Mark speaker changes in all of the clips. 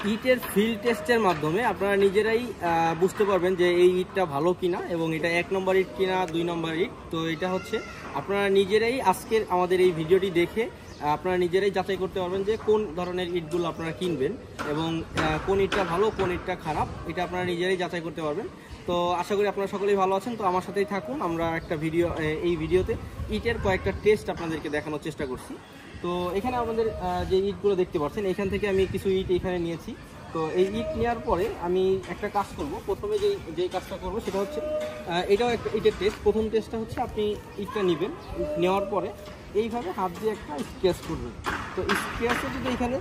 Speaker 1: ইটের ফিল্ড টেস্টের মাধ্যমে আপনারা নিজেরাই বুঝতে পারবেন যে এই ইটটা ভালো কিনা এবং এটা 1 নম্বর ইট কিনা 2 নম্বর ইট। তো এটা হচ্ছে আপনারা নিজেরাই আজকের আমাদের এই ভিডিওটি দেখে আপনারা নিজেরাই যাচাই করতে পারবেন যে কোন ধরনের ইটগুলো আপনারা কিনবেন এবং কোন ইটটা ভালো কোন ইটটা খারাপ, এটা আপনারা নিজেরাই যাচাই করতে পারবেন। তো আশা করি আপনারা সকলেই ভালো আছেন। তো আমার সাথেই থাকুন, আমরা একটা এই ভিডিওতে ইটের কয়েকটা টেস্ট আপনাদেরকে দেখানোর চেষ্টা করছি। তো এখানে আমাদের যে ইটগুলো দেখতে পাচ্ছেন, এখান থেকে আমি কিছু ইট এখানে নিয়েছি। তো এই ইট নেওয়ার পরে আমি একটা কাজ করব। প্রথমে যেই কাজটা করব সেটা হচ্ছে এটাও একটা ইটের টেস্ট। প্রথম টেস্টটা হচ্ছে আপনি ইটটা নেবেন, নেওয়ার পরে এইভাবে হাত দিয়ে একটা স্কেচ করবেন। তো স্কেচে যদি এখানে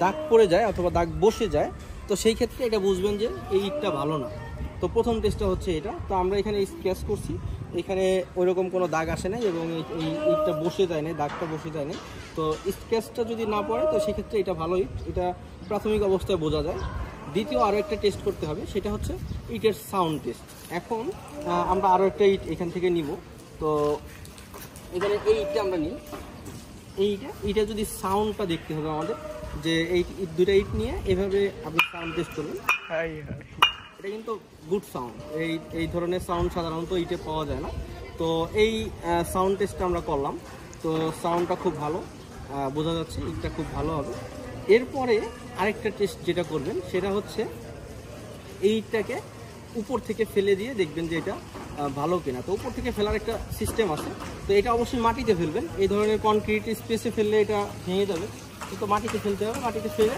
Speaker 1: দাগ পড়ে যায় অথবা দাগ বসে যায়, তো সেই ক্ষেত্রে এটা বুঝবেন যে এই ইটটা ভালো না। তো প্রথম টেস্টটা হচ্ছে এটা। তো আমরা এখানে স্কেচ করছি, এখানে ওইরকম কোনো দাগ আসে নাই এবং এই ইটটা বসে যায় না, দাগটা বসে যায় না। তো স্কেচটা যদি না পড়ে তো সেক্ষেত্রে এটা ভালো ইট, এটা প্রাথমিক অবস্থায় বোঝা যায়। দ্বিতীয় আরও একটা টেস্ট করতে হবে, সেটা হচ্ছে ইটের সাউন্ড টেস্ট। এখন আমরা আরও একটা ইট এখান থেকে নিব। তো এখানে এই ইটটা আমরা নিই, এইটা যদি সাউন্ডটা দেখতে হবে আমাদের, যে এই দুইটা ইট নিয়ে এভাবে আপনি সাউন্ড টেস্ট করবেন। এটা কিন্তু গুড সাউন্ড, এই ধরনের সাউন্ড সাধারণত ইটে পাওয়া যায় না। তো এই সাউন্ড টেস্টটা আমরা করলাম, তো সাউন্ডটা খুব ভালো, বোঝা যাচ্ছে ইটটা খুব ভালো হবে। এরপরে আরেকটা টেস্ট যেটা করবেন সেটা হচ্ছে এই ইটটাকে উপর থেকে ফেলে দিয়ে দেখবেন যে এটা ভালো কিনা। তো উপর থেকে ফেলার একটা সিস্টেম আছে, তো এটা অবশ্যই মাটিতে ফেলবেন। এই ধরনের কনক্রিট স্পেসে ফেললে এটা ভেঙে যাবে, কিন্তু মাটিতে ফেলতে হবে। মাটিতে ফেলে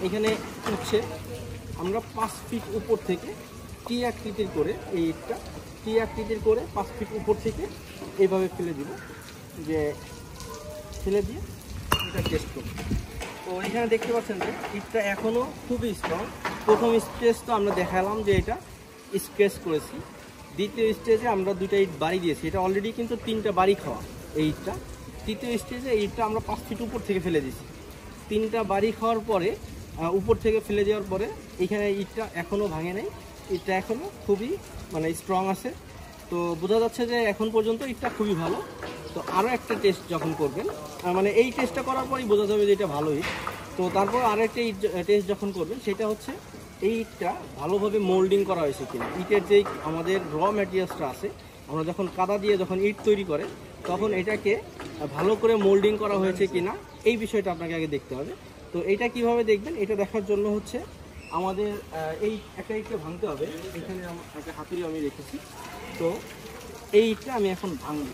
Speaker 1: এখানে হচ্ছে আমরা 5 ফিট উপর থেকে টি আকৃতির করে এই ইটটা 5 ফিট উপর থেকে এইভাবে ফেলে দিব, যে ফেলে দিয়ে এটা টেস্ট করব। তো এখানে দেখতে পাচ্ছেন যে ইটটা এখনও খুবই স্ট্রং। প্রথম স্টেজ তো আমরা দেখালাম যে এটা স্ক্র্যাচ করেছি। দ্বিতীয় স্টেজে আমরা 2টা ইট বাড়ি দিয়েছি, এটা অলরেডি কিন্তু 3টা বাড়ি খাওয়া এই ইটটা। তৃতীয় স্টেজে এই ইটটা আমরা 5 ফিট উপর থেকে ফেলে দিয়েছি। 3টা বাড়ি খাওয়ার পরে উপর থেকে ফেলে দেওয়ার পরে এখানে ইটটা এখনও ভাঙে নাই, ইটটা এখনও খুবই স্ট্রং আছে। তো বোঝা যাচ্ছে যে এখন পর্যন্ত ইটটা খুবই ভালো। তো আরও একটা টেস্ট যখন করবেন, এই টেস্টটা করার পরেই বোঝা যাবে যে এটা ভালো ইট। তো তারপর আরও একটা ইট টেস্ট যখন করবেন সেটা হচ্ছে এই ইটটা ভালোভাবে মোল্ডিং করা হয়েছে কিনা। ইটের যেই আমাদের র ম্যাটেরিয়ালসটা আছে, আমরা যখন কাদা দিয়ে যখন ইট তৈরি করে তখন এটাকে ভালো করে মোল্ডিং করা হয়েছে কিনা, এই বিষয়টা আপনাকে আগে দেখতে হবে। তো এটা কিভাবে দেখবেন, এটা দেখার জন্য হচ্ছে আমাদের এই একটা ইটকে ভাঙতে হবে। এখানে একটা হাতুড়ি আমি রেখেছি। তো এই ইটটা আমি এখন ভাঙব।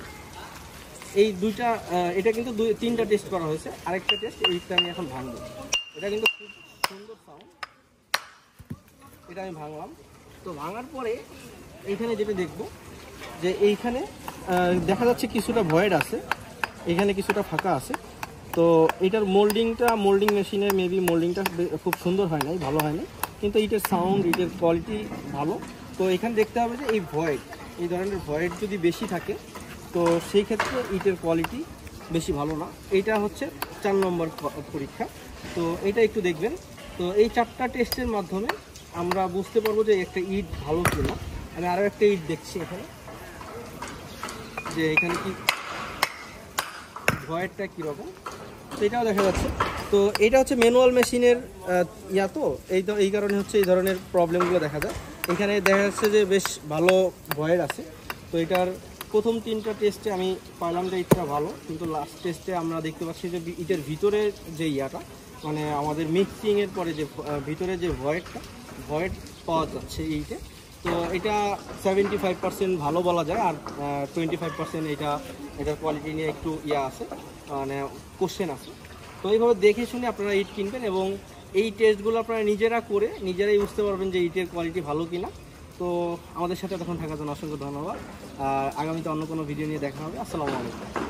Speaker 1: এই দুইটা এটা কিন্তু 3টা টেস্ট করা হয়েছে, আরেকটা টেস্ট এই ইটটা আমি এখন ভাঙব। এটা কিন্তু খুব সুন্দর সাউন্ড। এটা আমি ভাঙলাম। তো ভাঙার পরে এইখানে যেটা দেখব যে এইখানে দেখা যাচ্ছে কিছুটা ভয়েড আছে, এখানে কিছুটা ফাঁকা আছে। তো এটার মোল্ডিং মেশিনের মেবি মোল্ডিংটা খুব সুন্দর হয় নাই, ভালো হয় নাই, কিন্তু ইটের সাউন্ড ইটের কোয়ালিটি ভালো। তো এখানে দেখতে হবে যে এই ধরনের ভয়েড যদি বেশি থাকে তো সেই ক্ষেত্রে ইটের কোয়ালিটি বেশি ভালো না। এইটা হচ্ছে 4 নম্বর পরীক্ষা। তো এটা একটু দেখবেন। তো এই 4টা টেস্টের মাধ্যমে আমরা বুঝতে পারবো যে একটা ইট ভালো কিনা। আমি আরও একটা ইট দেখছি এখানে, যে এখানে কি ভয়েডটা কীরকম, তো এটাও দেখা যাচ্ছে। তো এটা হচ্ছে ম্যানুয়াল মেশিনের তো এই কারণে হচ্ছে এই ধরনের প্রবলেমগুলো দেখা যায়। এখানে দেখা যাচ্ছে যে বেশ ভালো ভয়েড আছে। তো এটার প্রথম 3টা টেস্টে আমি পাইলাম যে ইটটা ভালো, কিন্তু লাস্ট টেস্টে আমরা দেখতে পাচ্ছি যে ইটের ভিতরে যে আমাদের মিক্সিংয়ের পরে যে ভিতরে যে ভয়েড পাওয়া যাচ্ছে ইটে। তো এটা 75% ভালো বলা যায়, আর 25% এটার কোয়ালিটি নিয়ে একটু আছে, কোশ্চেন আছে। তো এইভাবে দেখে শুনে আপনারা ইট কিনবেন এবং এই টেস্টগুলো আপনারা নিজেরা করে নিজেরাই বুঝতে পারবেন যে ইটের কোয়ালিটি ভালো কিনা। তো আমাদের সাথে তখন থাকার জন্য অসংখ্য ধন্যবাদ। আর আগামীতে অন্য কোনো ভিডিও নিয়ে দেখা হবে। আসসালামু আলাইকুম।